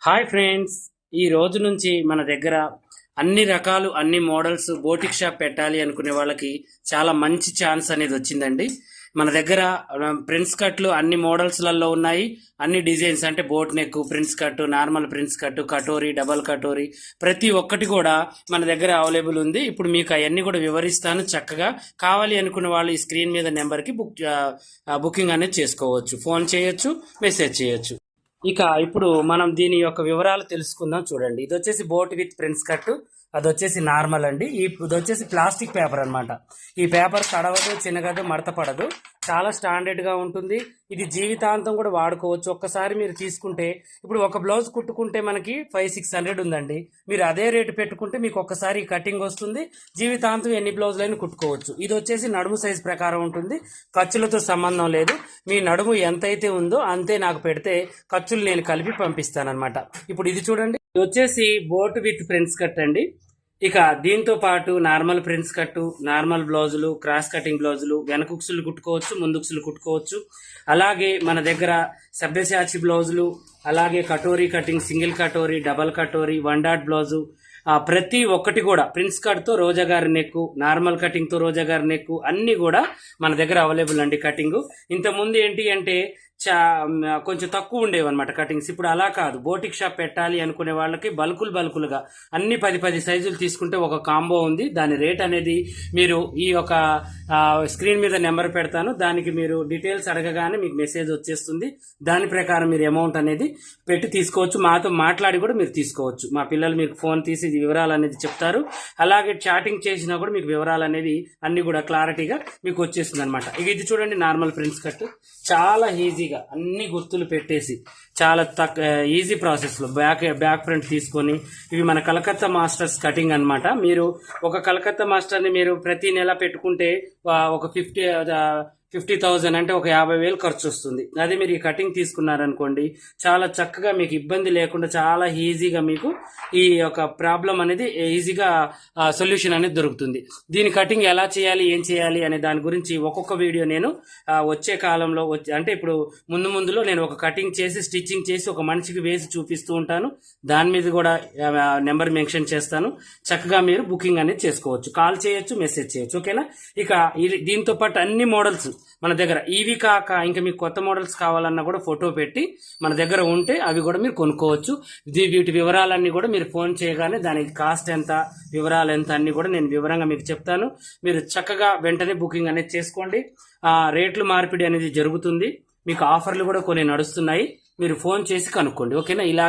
Hi friends, ఈ రోజు నుంచి మన దగ్గర అన్ని రకాలు అన్ని మోడల్స్ బోటిక్ షాప్ పెట్టాలి అనుకునే వాళ్ళకి చాలా మంచి ఛాన్స్ అనేది వచ్చిందండి. మన దగ్గర ప్రిన్స్ కట్లు అన్ని మోడల్స్లలో ఉన్నాయి. అన్ని డిజైన్స్ అంటే boat neck, prince cut, normal prince cut, katori, double katori ప్రతి ఒక్కటి కూడా మన దగ్గర అవైలబుల్ ఉంది. ఇప్పుడు మీకు అవన్నీ కూడా వివరిస్తాను. చక్కగా కావాలి అనుకున్న వాళ్ళు ఈ స్క్రీన్ మీద నెంబర్కి బుకింగ్ అనేది చేసుకోవచ్చు. ఫోన్ చేయొచ్చు, మెసేజ్ చేయొచ్చు. ఇక ఇప్పుడు మనం దీని యొక్క వివరాలు తెలుసుకుందాం. చూడండి, ఇది వచ్చేసి బోట్ విత్ ప్రిన్స్ కట్, అది వచ్చేసి నార్మల్ అండి. ఇది వచ్చేసి ప్లాస్టిక్ పేపర్ అనమాట. ఈ పేపర్ తడవదు, చిన్నగదు, మడత పడదు, చాలా స్టాండర్డ్ గా ఉంటుంది. ఇది జీవితాంతం కూడా వాడుకోవచ్చు. ఒక్కసారి మీరు తీసుకుంటే ఇప్పుడు ఒక బ్లౌజ్ కుట్టుకుంటే మనకి 500-600 ఉందండి. మీరు అదే రేటు పెట్టుకుంటే మీకు ఒక్కసారి కటింగ్ వస్తుంది. జీవితాంతం ఎన్ని బ్లౌజులైనా కుట్టుకోవచ్చు. ఇది వచ్చేసి నడుము సైజ్ ప్రకారం ఉంటుంది. ఖర్చులతో సంబంధం లేదు. మీ నడుము ఎంతైతే ఉందో అంతే నాకు పెడితే ఖర్చులు నేను కలిపి పంపిస్తానమాట. ఇప్పుడు ఇది చూడండి, ఇది వచ్చేసి బోట్ విత్ ప్రిన్స్ కట్ అండి. ఇక దీంతో పాటు నార్మల్ ప్రిన్స్ కట్టు, నార్మల్ బ్లౌజులు, క్రాస్ కటింగ్ బ్లౌజులు, వెనకుక్సులు కుట్టుకోవచ్చు, ముందుక్సులు కుట్టుకోవచ్చు. అలాగే మన దగ్గర సభ్యసాచి బ్లౌజులు, అలాగే katori cutting, single katori, double katori, 1 dot blouse, ప్రతి ఒక్కటి కూడా ప్రిన్స్ కట్తో రోజా గారి నెక్, నార్మల్ కటింగ్తో రోజా గారి నెక్ అన్నీ కూడా మన దగ్గర అవైలబుల్ అండి. కటింగ్ ఇంతకుముందు ఏంటి అంటే కొంచెం తక్కువ ఉండేవి అనమాట కటింగ్స్. ఇప్పుడు అలా కాదు. బోటిక్ షాప్ పెట్టాలి అనుకునే వాళ్ళకి బల్కులుగా అన్ని 10 సైజులు తీసుకుంటే ఒక కాంబో ఉంది. దాని రేట్ అనేది మీరు ఈ యొక్క స్క్రీన్ మీద నెంబర్ పెడతాను. దానికి మీరు డీటెయిల్స్ అడగగానే మీకు మెసేజ్ వచ్చేస్తుంది. దాని ప్రకారం మీరు అమౌంట్ అనేది పెట్టి తీసుకోవచ్చు. మాతో మాట్లాడి కూడా మీరు తీసుకోవచ్చు. మా పిల్లలు మీకు ఫోన్ తీసి వివరాలు అనేది చెప్తారు. అలాగే చాటింగ్ చేసినా కూడా మీకు వివరాలు అనేవి అన్ని కూడా క్లారిటీగా మీకు వచ్చేస్తుంది అనమాట. ఇక ఇది చూడండి, నార్మల్ ప్రిన్స్ కట్, చాలా ఈజీగా అన్ని గుర్తులు పెట్టేసి చాలా ఈజీ ప్రాసెస్ లో బ్యాక్ ఫ్రంట్ తీసుకొని, ఇవి మన కలకత్తా మాస్టర్స్ కటింగ్ అన్నమాట. మీరు ఒక కలకత్తా మాస్టర్ ని మీరు ప్రతి నెల పెట్టుకుంటే ఒక 50,000 అంటే ఒక 50,000 ఖర్చు వస్తుంది. అదే మీరు ఈ కటింగ్ తీసుకున్నారనుకోండి, చాలా చక్కగా మీకు ఇబ్బంది లేకుండా చాలా ఈజీగా మీకు ఈ యొక్క ప్రాబ్లం అనేది ఈజీగా సొల్యూషన్ అనేది దొరుకుతుంది. దీని కటింగ్ ఎలా చేయాలి, ఏం చేయాలి అనే దాని గురించి ఒక్కొక్క వీడియో నేను వచ్చే కాలంలో అంటే ఇప్పుడు ముందులో నేను ఒక కటింగ్ చేసి స్టిచ్చింగ్ చేసి ఒక మనిషికి వేసి చూపిస్తూ ఉంటాను. దాని మీద కూడా నెంబర్ మెన్షన్ చేస్తాను. చక్కగా మీరు బుకింగ్ అనేది చేసుకోవచ్చు. కాల్ చేయొచ్చు, మెసేజ్ చేయొచ్చు. ఓకేనా? ఇక దీంతో పాటు అన్ని మోడల్స్ మన దగ్గర, ఇవి కాక ఇంకా మీకు కొత్త మోడల్స్ కావాలన్నా కూడా ఫోటో పెట్టి మన దగ్గర ఉంటే అవి కూడా మీరు కొనుక్కోవచ్చు. వీటి వివరాలన్నీ కూడా మీరు ఫోన్ చేయగానే దానికి కాస్ట్ ఎంత, వివరాలు ఎంత అన్ని కూడా నేను వివరంగా మీకు చెప్తాను. మీరు చక్కగా వెంటనే బుకింగ్ అనేది చేసుకోండి. రేట్లు మార్పిడి అనేది జరుగుతుంది. మీకు ఆఫర్లు కూడా కొన్ని నడుస్తున్నాయి. మీరు ఫోన్ చేసి కనుక్కోండి. ఓకేనా? ఇలాగే